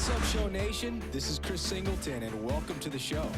What's up, Show Nation? This is Chris Singleton, and welcome to the show.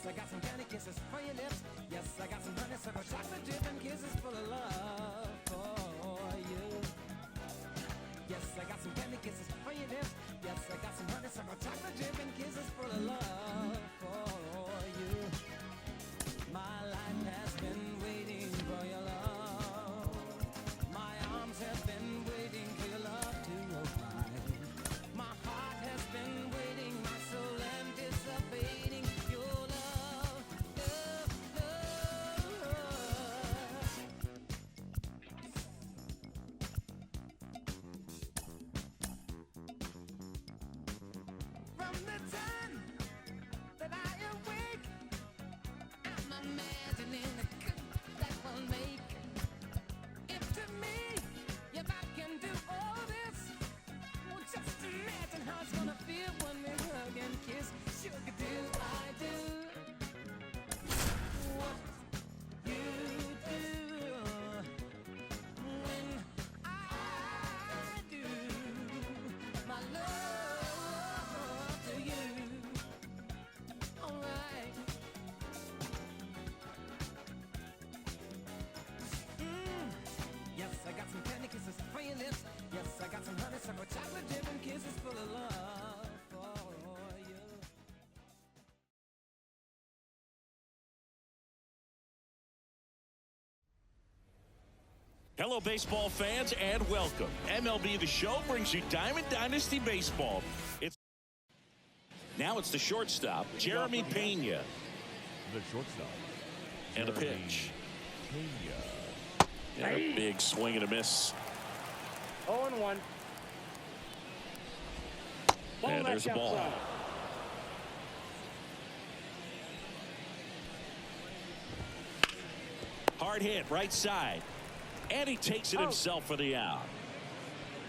I got some candy kisses for your lips. Yes, I got some honeysuckle chocolate dip and kisses full of love for you. Yes, I got some candy kisses for your lips. Yes, I got some honeysuckle chocolate dip and kisses full of love for you. My life has been waiting for your love. My arms have been waiting for your love to arrive. My heart has been waiting, my soul anticipating your love. From the time that I awake, I'm imagining the good that we'll make. If to me, if I can do all this, well, just imagine how it's gonna feel when we hug and kiss. Sugar, do I do what you do when I do my love to you? Alright. Yes, I got some candy kisses for your lips. Yes, I got some honeysuckle chocolate dip and kisses full of love for you. Hello, baseball fans, and welcome. MLB The Show brings you Diamond Dynasty Baseball. Now it's the shortstop, Jeremy Pena. The shortstop. And a pitch. And a big swing and a miss. 0-1. And there's a ball. Hard hit, right side. And he takes it himself for the out.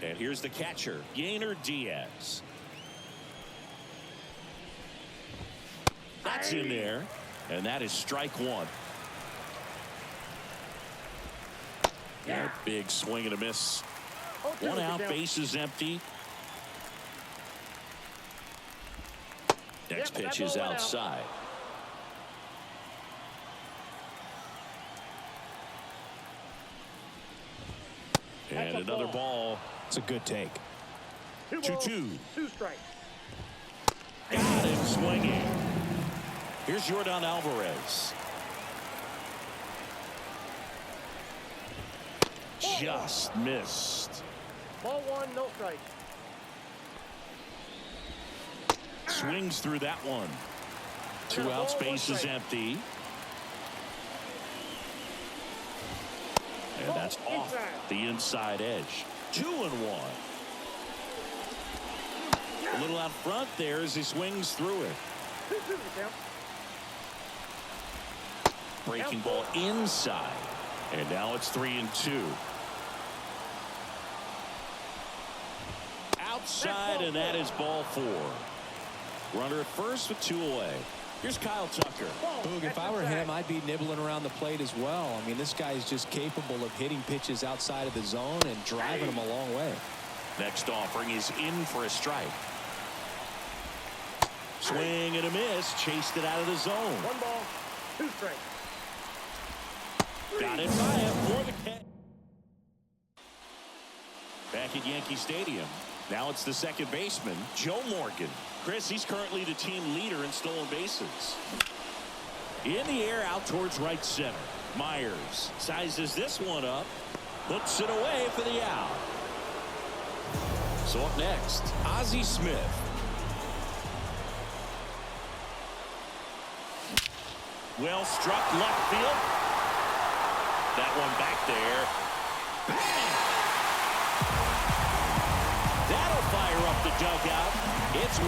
And here's the catcher, Yainer Diaz. That's in there. And that is strike one. And a big swing and a miss. One out, base is empty. Next pitch is outside. And another ball. It's a good take. 2-2. 2 strikes. Got him swinging. Here's Yordan Alvarez. Just missed. Ball 1, no strike. Swings through that one. 2 outs, base is empty. And that's off the inside edge. 2-1. A little out front there as he swings through it. Breaking ball inside. And now it's 3-2. Outside, and that is ball 4. Runner at first with 2 away. Here's Kyle Tucker. Boog, if I were him, I'd be nibbling around the plate as well. I mean, this guy is just capable of hitting pitches outside of the zone and driving them a long way. Next offering is in for a strike. Swing and a miss. Chased it out of the zone. 1 ball, 2 strikes. Got it by him for the catch. Back at Yankee Stadium. Now it's the second baseman, Joe Morgan. Chris, he's currently the team leader in stolen bases. In the air out towards right center. Myers sizes this one up. Puts it away for the out. So up next, Ozzie Smith. Well struck left field. That one back there. Bang! That'll fire up the dugout. It's 1-0.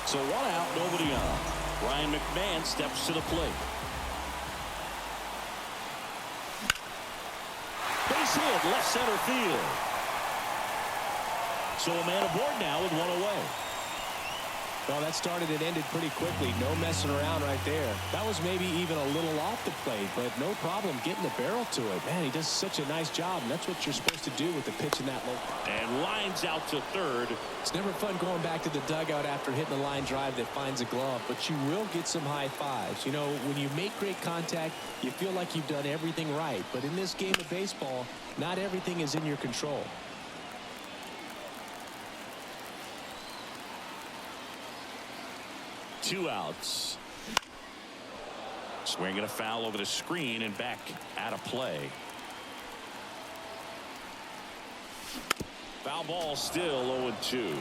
So 1 out, nobody on. Ryan McMahon steps to the plate. Base hit, left center field. So a man aboard now with 1 away. Well, that started and ended pretty quickly. No messing around right there. That was maybe even a little off the plate, but no problem getting the barrel to it. Man, he does such a nice job, and that's what you're supposed to do with the pitch in that low. And lines out to third. It's never fun going back to the dugout after hitting a line drive that finds a glove, but you will get some high fives. You know, when you make great contact, you feel like you've done everything right. But in this game of baseball, not everything is in your control. Two outs. Swinging a foul over the screen and back out of play. Foul ball still 0-2.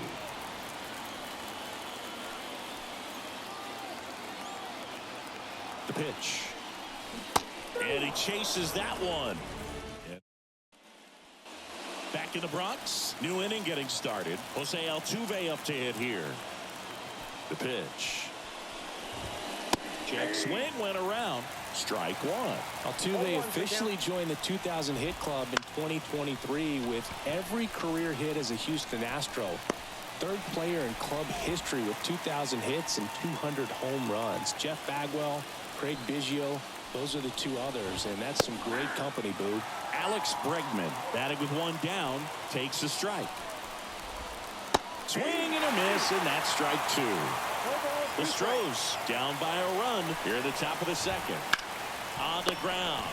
The pitch. And he chases that one. Back in the Bronx. New inning getting started. Jose Altuve up to hit here. The pitch. Check swing went around. Strike 1. Altuve officially joined the 2000 hit club in 2023 with every career hit as a Houston Astro. Third player in club history with 2,000 hits and 200 home runs. Jeff Bagwell, Craig Biggio, those are the 2 others, and that's some great company, Boo. Alex Bregman batting with 1 down takes a strike. Swing and a miss, and that's strike 2. The Stros down by a run here at the top of the second. On the ground.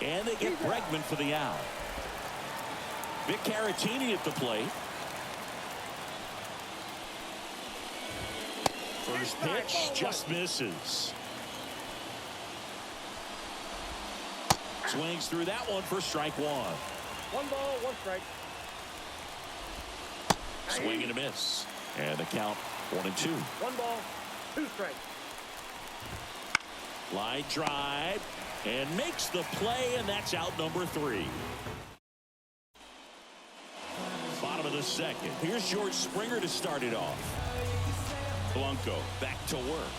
And they get Bregman for the out. Vic Caratini at the plate. First pitch just misses. Swings through that one for strike 1. 1 ball, 1 strike. Swing and a miss. And the count 1-2. 1 ball, 2 strikes. Line drive and makes the play, and that's out number 3. Bottom of the second. Here's George Springer to start it off. Blanco back to work.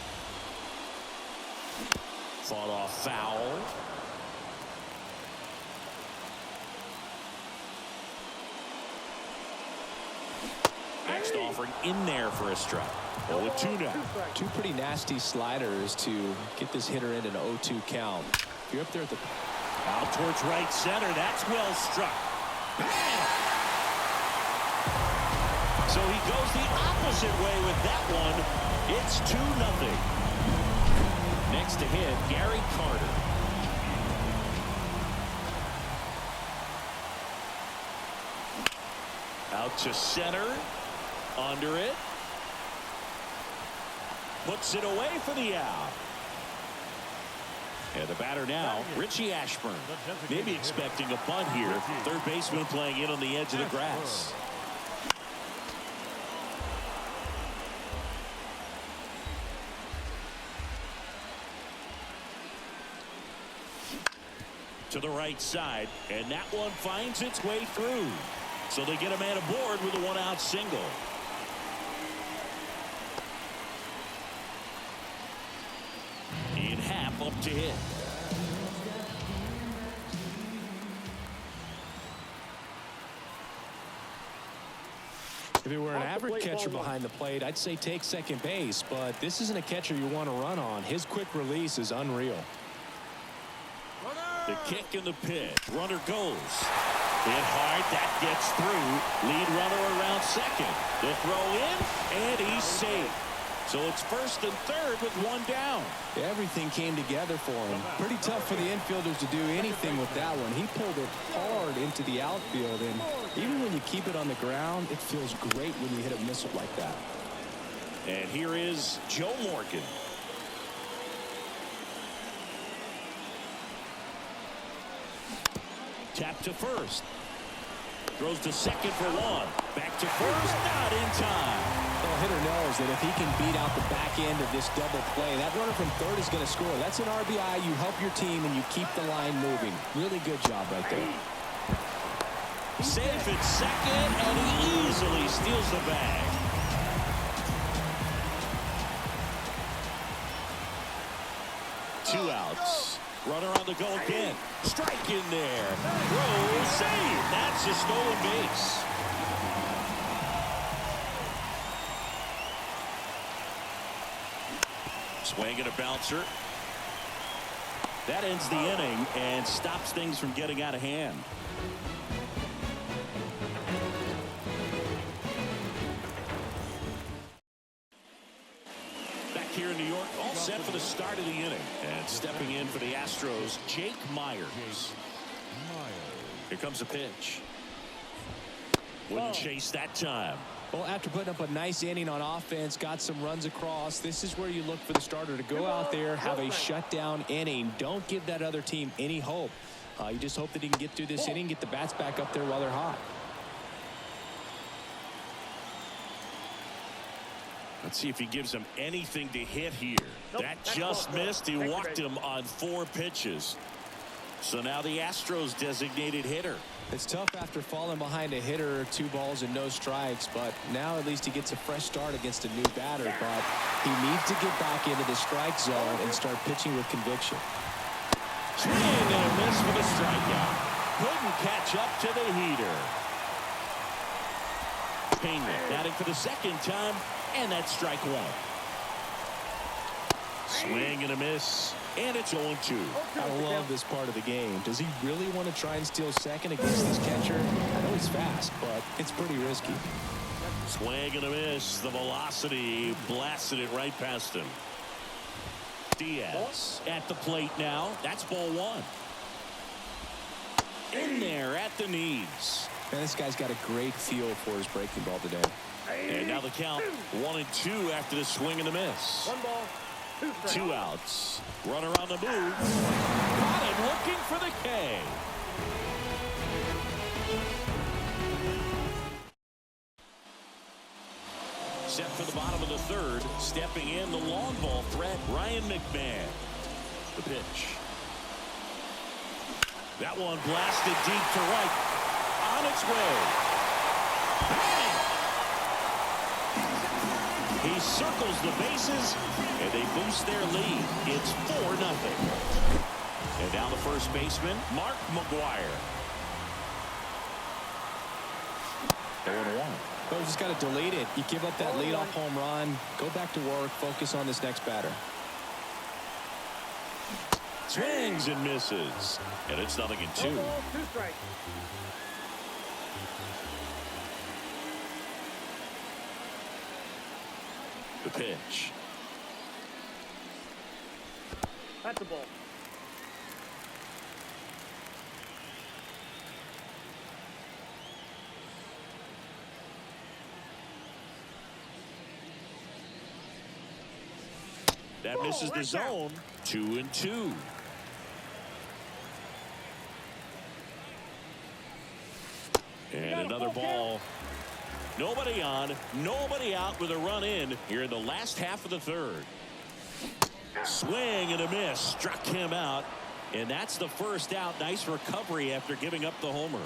Fought off foul. Next offering in there for a strike. 0-2 now. 2 pretty nasty sliders to get this hitter in an 0-2 count. If you're up there at the out towards right center, that's well struck. Bam! So he goes the opposite way with that one. It's 2-0. Next to hit, Gary Carter. Out to center. Under it. Puts it away for the out. And the batter now, Richie Ashburn. Maybe expecting a bunt here. Third baseman playing in on the edge of the grass. to the right side, and that one finds its way through. So they get a man aboard with a one-out single. In half up to hit. If it were an average catcher behind the plate, I'd say take second base, but this isn't a catcher you want to run on. His quick release is unreal. The kick and the pitch. Runner goes. Hit hard. That gets through. Lead runner around second. The throw in, and he's safe. So it's first and third with one down. Everything came together for him. Pretty tough for the infielders to do anything with that one. He pulled it hard into the outfield, and even when you keep it on the ground, it feels great when you hit a missile like that. And here is Joe Morgan. Tap to first. Throws to second for one. Back to first. Not in time. Well, hitter knows that if he can beat out the back end of this double play, that runner from third is going to score. That's an RBI. You help your team, and you keep the line moving. Really good job right there. Safe at second, and he easily steals the bag. Two outs. Runner on the go again. Strike in there. Throw, save. That's a stolen base. Swing and a bouncer. That ends the inning and stops things from getting out of hand. Back here in New York, all set for the start of the inning. And stepping in for the Astros, Jake Myers. Here comes a pitch. Wouldn't chase that time. Well, after putting up a nice inning on offense, got some runs across, this is where you look for the starter to go out there, have a shutdown inning. Don't give that other team any hope. You just hope that he can get through this inning, get the bats back up there while they're hot. Let's see if he gives him anything to hit here. That just missed. He walked him on 4 pitches. So now the Astros designated hitter. It's tough after falling behind a hitter, 2 balls and no strikes, but now at least he gets a fresh start against a new batter. But he needs to get back into the strike zone and start pitching with conviction. Swing and a miss for the strikeout. Couldn't catch up to the heater. Pena batting for the second time, and that's strike 1. Swing and a miss, and it's 0-2. I love this part of the game. Does he really want to try and steal second against this catcher? I know he's fast, but it's pretty risky. Swing and a miss. The velocity blasted it right past him. Diaz at the plate now. That's ball 1. In there at the knees. Man, this guy's got a great feel for his breaking ball today. And now the count 1-2 after the swing and the miss. 1 ball. 2 outs. Runner on the move. Caught him looking for the K. Set for the bottom of the third. Stepping in the long ball threat, Ryan McMahon. The pitch. That one blasted deep to right. On its way. Bang! He circles the bases, and they boost their lead. It's 4-0. And now the first baseman, Mark McGwire. 0-1. Well, you just got to delete it. You give up that leadoff home run, go back to work, focus on this next batter. Swings and misses. And it's 0-2. 1 ball, 2 strikes. The pitch. That's a ball. That misses the zone. 2-2. And another ball. Nobody on, nobody out with a run in here in the last half of the third. Swing and a miss. Struck him out. And that's the first out. Nice recovery after giving up the homer.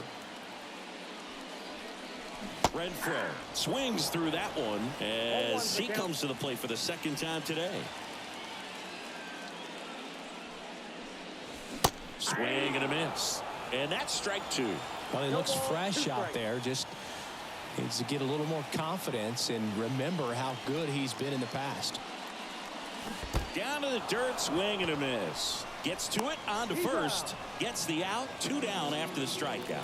Renfroe swings through that one as he comes to the plate for the second time today. Swing and a miss. And that's strike two. Well, he looks fresh out there. Just needs to get a little more confidence and remember how good he's been in the past. Down to the dirt, swing and a miss. Gets to it, on to first. Gets the out, 2 down after the strikeout.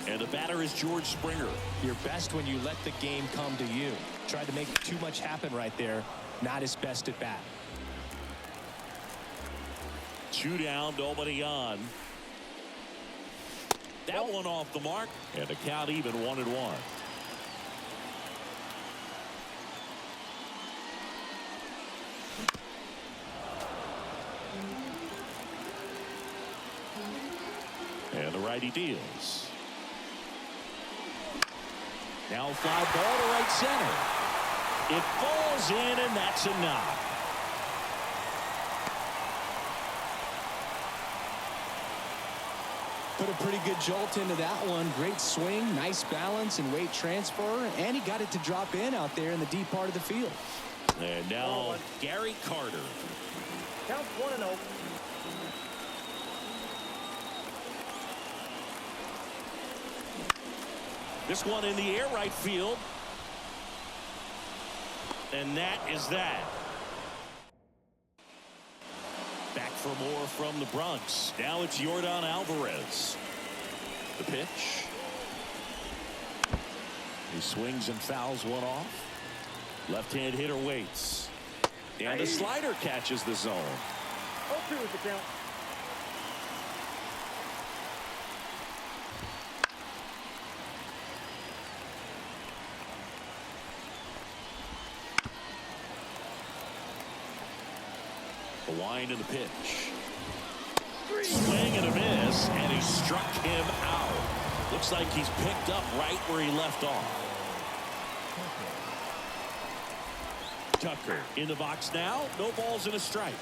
And the batter is George Springer. You're best when you let the game come to you. Tried to make too much happen right there. Not his best at bat. 2 down, nobody on. That one off the mark, and the count even 1-1. And the righty deals. Now fly ball to right center. It falls in, and that's a knock. Put a pretty good jolt into that one. Great swing, nice balance and weight transfer, and he got it to drop in out there in the deep part of the field. And now Gary Carter. Counts 1-0. This one in the air, right field. And that is that. Back for more from the Bronx. Now it's Yordan Alvarez. The pitch. He swings and fouls one off. Left-hand hitter waits. And the slider catches the zone. 0-2 is the count. The wind of the pitch. Swing and a miss, and he struck him out. Looks like he's picked up right where he left off. Tucker in the box now. No balls and a strike.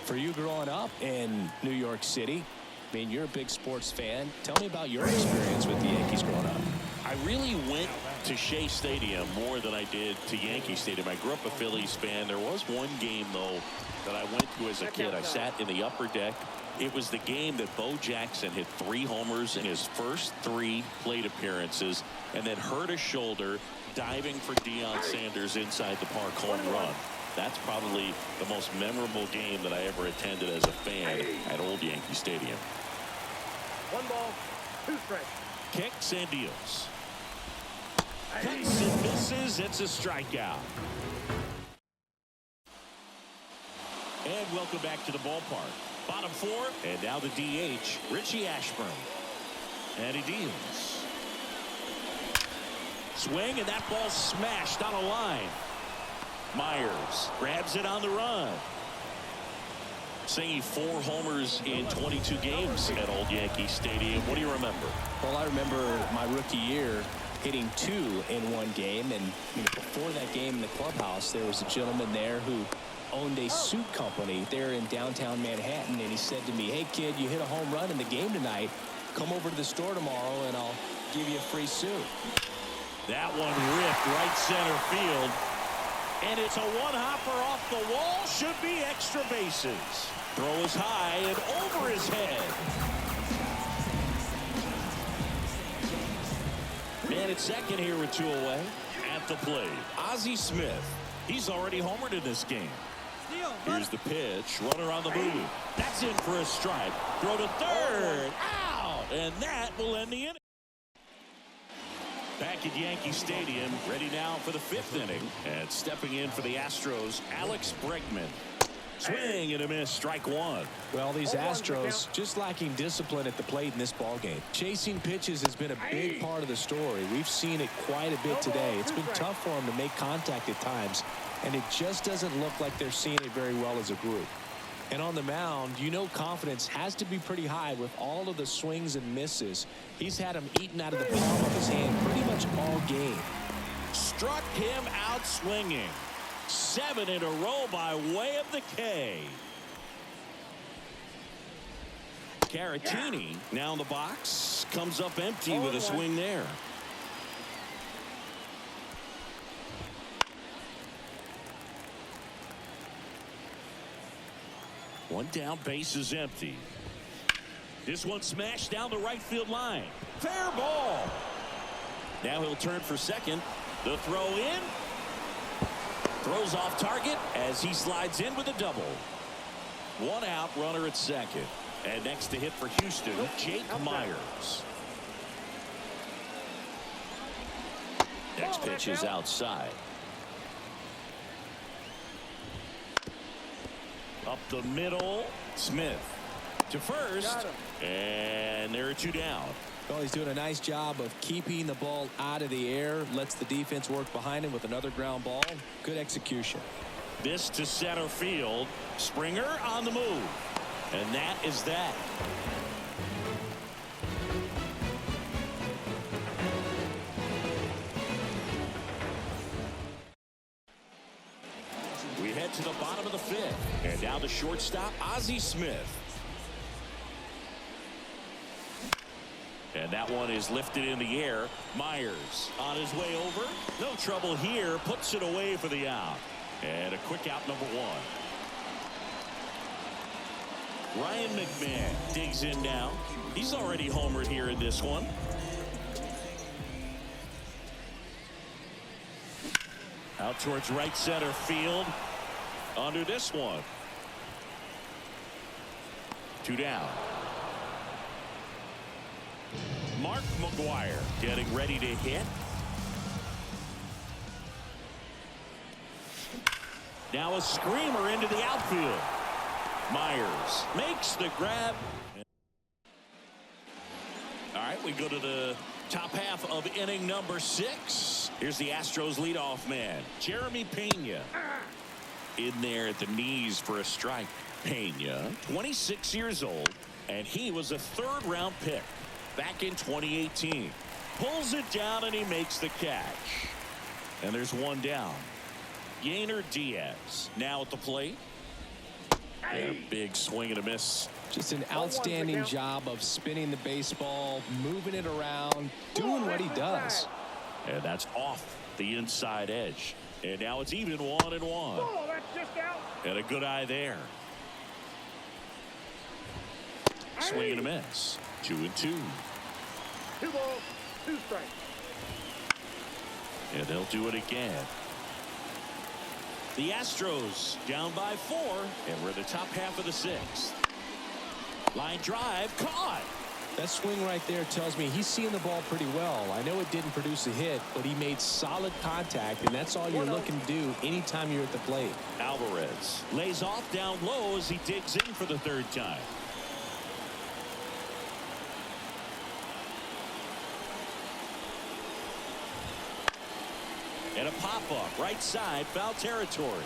For you growing up in New York City, I mean, you're a big sports fan. Tell me about your experience with the Yankees growing up. I really went to Shea Stadium more than I did to Yankee Stadium. I grew up a Phillies fan. There was one game, though, that I went to as a kid. I sat in the upper deck. It was the game that Bo Jackson hit 3 homers in his first 3 plate appearances and then hurt a shoulder diving for Deion Sanders inside the park home run. That's probably the most memorable game that I ever attended as a fan at Old Yankee Stadium. 1 ball, 2 strikes. Kicks and deals. Cuts and misses. It's a strikeout. And welcome back to the ballpark. Bottom 4, and now the DH, Richie Ashburn. And he deals. Swing, and that ball smashed on a line. Myers grabs it on the run. Singing 4 homers in 22 games at Old Yankee Stadium. What do you remember? Well, I remember my rookie year hitting 2 in one game, and before that game in the clubhouse, there was a gentleman there who owned a suit company there in downtown Manhattan, and he said to me, "Hey kid, you hit a home run in the game tonight. Come over to the store tomorrow and I'll give you a free suit." That one ripped right center field, and it's a one-hopper off the wall. Should be extra bases. Throw is high and over his head. Man at second here with 2 away. At the plate, Ozzie Smith. He's already homered in this game. Here's the pitch. Runner on the move. That's in for a strike. Throw to third. Out. And that will end the inning. Back at Yankee Stadium, ready now for the 5th inning. And stepping in for the Astros, Alex Bregman. Swing and a miss, strike 1. Well, these Astros just lacking discipline at the plate in this ballgame. Chasing pitches has been a big part of the story. We've seen it quite a bit today. It's been tough for them to make contact at times, and it just doesn't look like they're seeing it very well as a group. And on the mound, confidence has to be pretty high with all of the swings and misses. He's had them eaten out of the palm of his hand pretty much all game. Struck him out swinging. 7 in a row by way of the K. Caratini now in the box, comes up empty with a swing there. One down, base is empty. This one smashed down the right field line. Fair ball. Now he'll turn for second. The throw in. Throws off target as he slides in with a double. 1 out, runner at second. And next to hit for Houston, Jake Myers. Next pitch is outside. Up the middle, Smith to first, and there are 2 down. Well, he's doing a nice job of keeping the ball out of the air, lets the defense work behind him with another ground ball. Good execution. This to center field. Springer on the move, and that is that. We head to the bottom of the 5th, and now the shortstop, Ozzie Smith. And that one is lifted in the air. Myers on his way over. No trouble here. Puts it away for the out. And a quick out, number 1. Ryan McMahon digs in now. He's already homered here in this one. Out towards right center field. Under this one. 2 down. Mark McGuire getting ready to hit. Now a screamer into the outfield. Myers makes the grab. All right, we go to the top half of inning number 6. Here's the Astros leadoff man, Jeremy Pena. In there at the knees for a strike. Pena, 26 years old, and he was a 3rd-round pick back in 2018. Pulls it down and he makes the catch. And there's 1 down. Yainer Diaz now at the plate. And a big swing and a miss. Just an outstanding job of spinning the baseball, moving it around, doing what he does. And that's off the inside edge. And now it's even 1-1. Oh, that's just out. And a good eye there. Swing and a miss. 2-2. 2 balls, 2 strikes. And they'll do it again. The Astros down by 4, and we're in the top half of the 6th. Line drive, caught. That swing right there tells me he's seeing the ball pretty well. I know it didn't produce a hit, but he made solid contact, and that's all you're looking to do anytime you're at the plate. Alvarez lays off down low as he digs in for the 3rd time. And a pop-up right side, foul territory.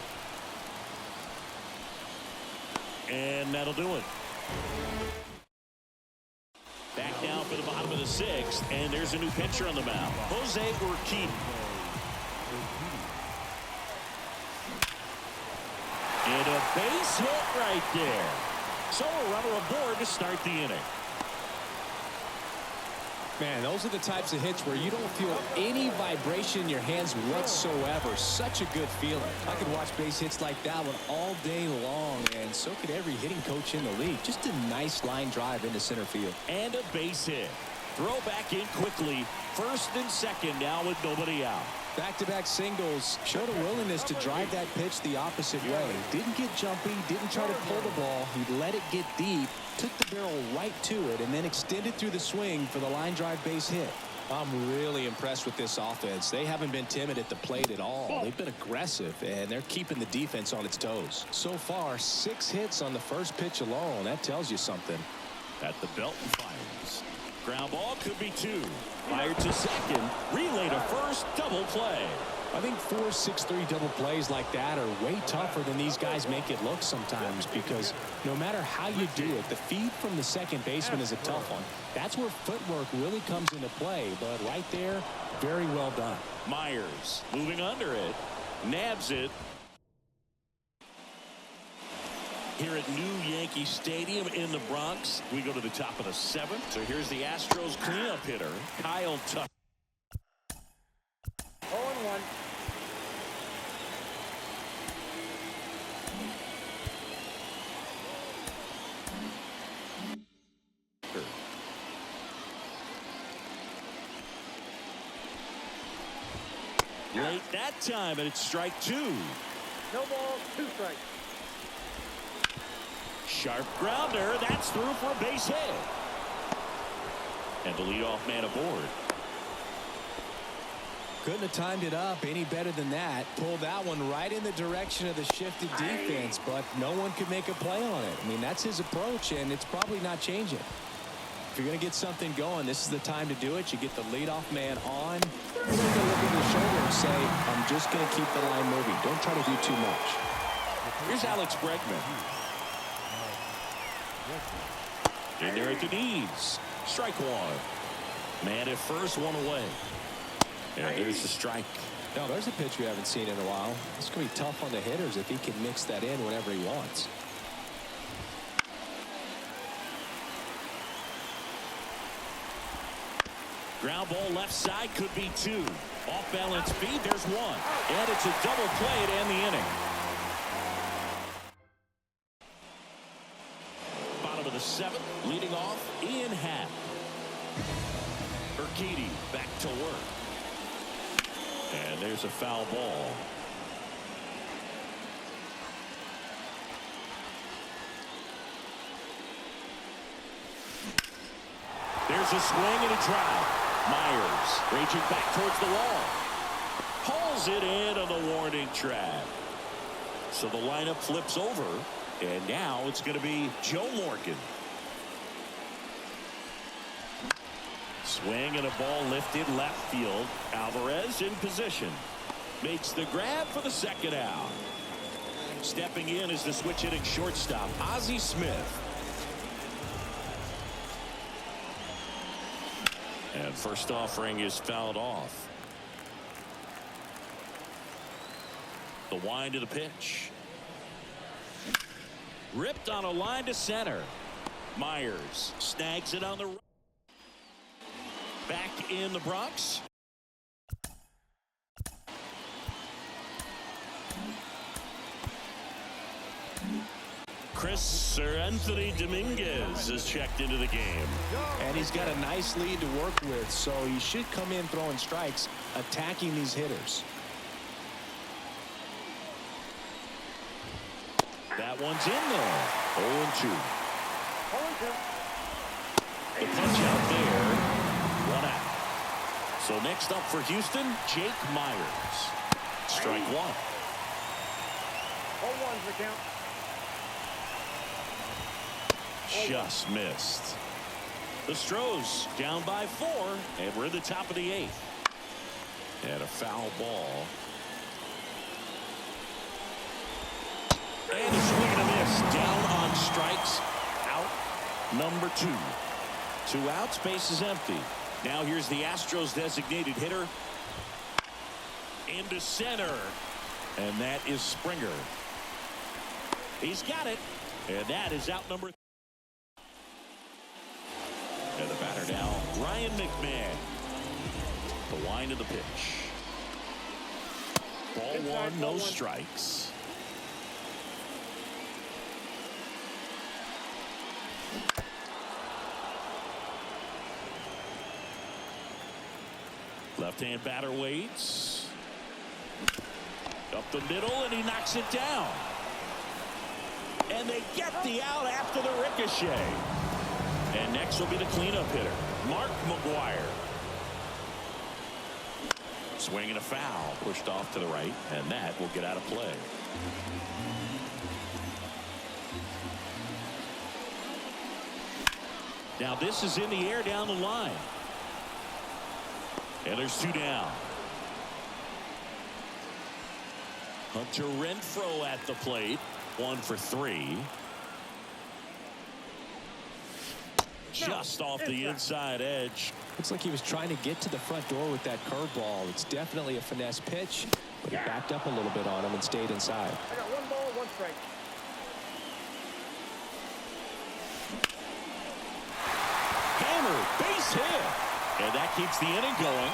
And that'll do it. Back down for the bottom of the 6th, and there's a new pitcher on the mound, Jose Urquidy. And a base hit right there. So a runner aboard to start the inning. Man, those are the types of hits where you don't feel any vibration in your hands whatsoever. Such a good feeling. I could watch base hits like that one all day long, and so could every hitting coach in the league. Just a nice line drive into center field. And a base hit. Throw back in quickly. 1st and 2nd now with nobody out. Back-to-back singles. Showed a willingness to drive that pitch the opposite way. Didn't get jumpy, didn't try to pull the ball. He let it get deep, took the barrel right to it, and then extended through the swing for the line drive base hit. I'm really impressed with this offense. They haven't been timid at the plate at all. They've been aggressive, and they're keeping the defense on its toes. So far, 6 hits on the first pitch alone. That tells you something. At the belt and fires. Ground ball could be 2. Fired to second. Relay to first. Double play. I think 4-6-3 double plays like that are way tougher than these guys make it look sometimes, because no matter how you do it, the feed from the second baseman is a tough one. That's where footwork really comes into play, but right there, very well done. Myers moving under it. Nabs it. Here at New Yankee Stadium in the Bronx, we go to the top of the 7th. So here's the Astros cleanup hitter, Kyle Tucker. 0-1. Late that time, and it's strike 2. No ball, 2 strikes. Sharp grounder. That's through for a base hit. And the leadoff man aboard. Couldn't have timed it up any better than that. Pulled that one right in the direction of the shifted defense, but no one could make a play on it. I mean, that's his approach, and it's probably not changing. If you're going to get something going, this is the time to do it. You get the leadoff man on. You're going to look at the shoulder and say, I'm just going to keep the line moving. Don't try to do too much. Here's Alex Bregman. In there at the knees. Strike 1. Man at first, 1 away. And there's the strike. No, there's a pitch we haven't seen in a while. It's going to be tough on the hitters if he can mix that in whenever he wants. Ground ball left side, could be 2. Off balance feed, there's 1. And it's a double play to end the inning. Bottom of the 7th, leading off, Ian Happ. Urquidy back to work. And there's a foul ball. There's a swing and a drive. Myers reaching back towards the wall. Pulls it in on the warning track. So the lineup flips over. And now it's going to be Joe Morgan. Swing and a ball lifted left field. Alvarez in position. Makes the grab for the second out. Stepping in is the switch hitting shortstop, Ozzie Smith. And first offering is fouled off. The wind of the pitch. Ripped on a line to center. Myers snags it on the right. Back in the Bronx. Sir Anthony Dominguez is checked into the game. And he's got a nice lead to work with, so he should come in throwing strikes, attacking these hitters. That one's in there. 0-2. 0-2. The punch out there. 1 out. So next up for Houston, Jake Myers. Strike 1. 0-1's the count. Just missed. The Stros down by 4, and we're in the top of the 8th. And a foul ball. And a swing and a miss. Down on strikes. Out number 2. 2 outs, base is empty. Now here's the Astros designated hitter. Into center. And that is Springer. He's got it. And that is out number 3. And the batter now, Ryan McMahon. The wind of the pitch. Ball 1, no strikes. Left-hand batter waits. Up the middle, and he knocks it down. And they get the out after the ricochet. And next will be the cleanup hitter, Mark McGuire. Swing and a foul, pushed off to the right, and that will get out of play. Now this is in the air down the line. And there's 2 down. Hunter Renfroe at the plate, 1 for 3. Just off the inside edge. Looks like he was trying to get to the front door with that curveball. It's definitely a finesse pitch, but he backed up a little bit on him and stayed inside. I got 1 ball, 1 strike. hammer, base hit. And that keeps the inning going.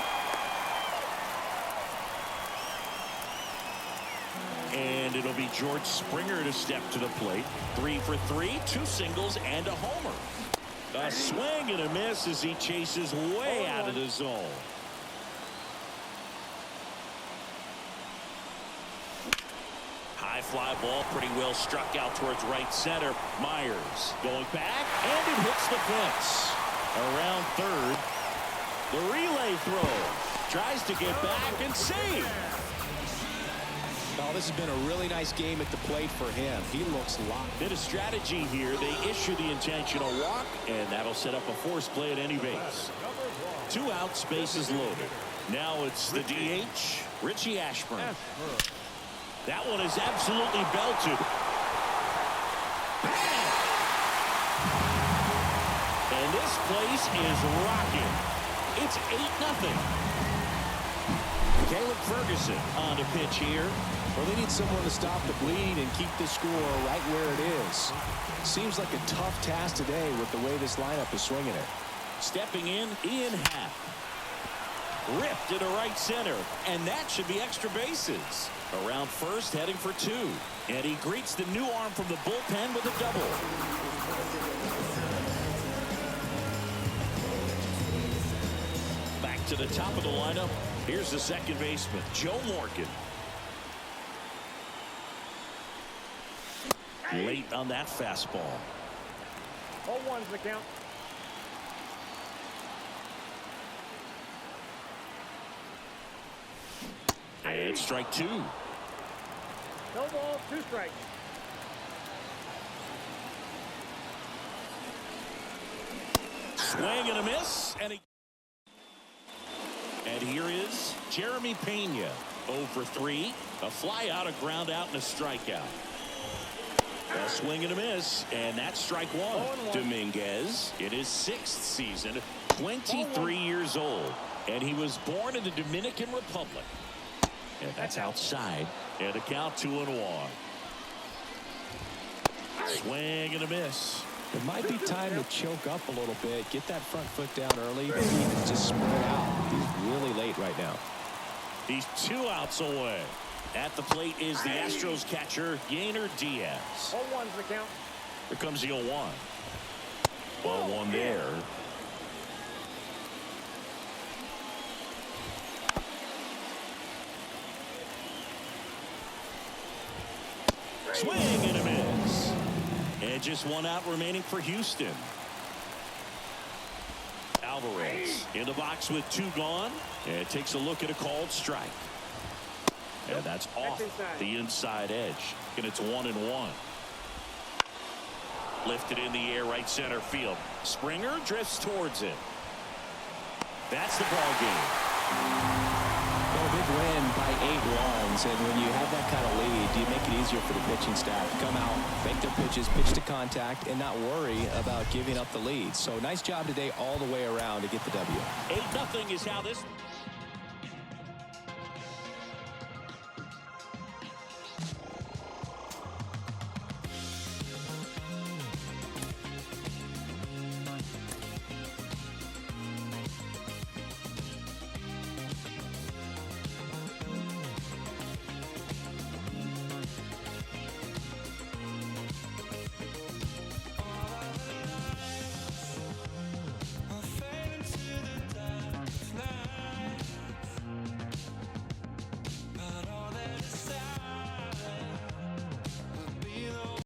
And it'll be George Springer to step to the plate. 3 for 3, 2 singles and a homer. A swing and a miss as he chases way out of the zone. High fly ball, pretty well struck out towards right center. Myers going back, and it hits the fence. Around third, the relay throw. Tries to get back and save. Oh, this has been a really nice game at the plate for him. He looks locked. Bit of strategy here. They issue the intentional walk, and that'll set up a force play at any base. 2 outs, bases loaded. Now it's the DH, Richie Ashburn. That one is absolutely belted. Bang! And this place is rocking. It's 8-0. Caleb Ferguson on to pitch here. Well, they need someone to stop the bleed and keep the score right where it is. Seems like a tough task today with the way this lineup is swinging it. Stepping in, Ian Happ. Ripped into right center, and that should be extra bases. Around first, heading for 2. And he greets the new arm from the bullpen with a double. Back to the top of the lineup. Here's the second baseman, Joe Morgan. Late on that fastball. 0-1's the count. And strike 2. No balls, 2 strikes. Swing and a miss. And here is Jeremy Pena. 0 for 3. A fly out, a ground out, and a strikeout. A swing and a miss, and that's strike 1. Dominguez in his 6th season, 23 years old, and he was born in the Dominican Republic. And that's outside, and a count 2-1. Swing and a miss. It might be time to choke up a little bit, get that front foot down early, but he can just spread out. He's really late right now. He's 2 outs away. At the plate is the Astros catcher, Yainer Diaz. 0-1's the count. Here comes the 0-1. 0-1 there. Swing and a miss. And just 1 out remaining for Houston. Alvarez in the box with 2 gone. And takes a look at a called strike. And that's off the inside edge. And it's 1-1. Lifted in the air, right center field. Springer drifts towards it. That's the ball game. Well, a big win by 8 runs, and when you have that kind of lead, you make it easier for the pitching staff to come out, make their pitches, pitch to contact, and not worry about giving up the lead. So nice job today all the way around to get the W. 8-0 is how this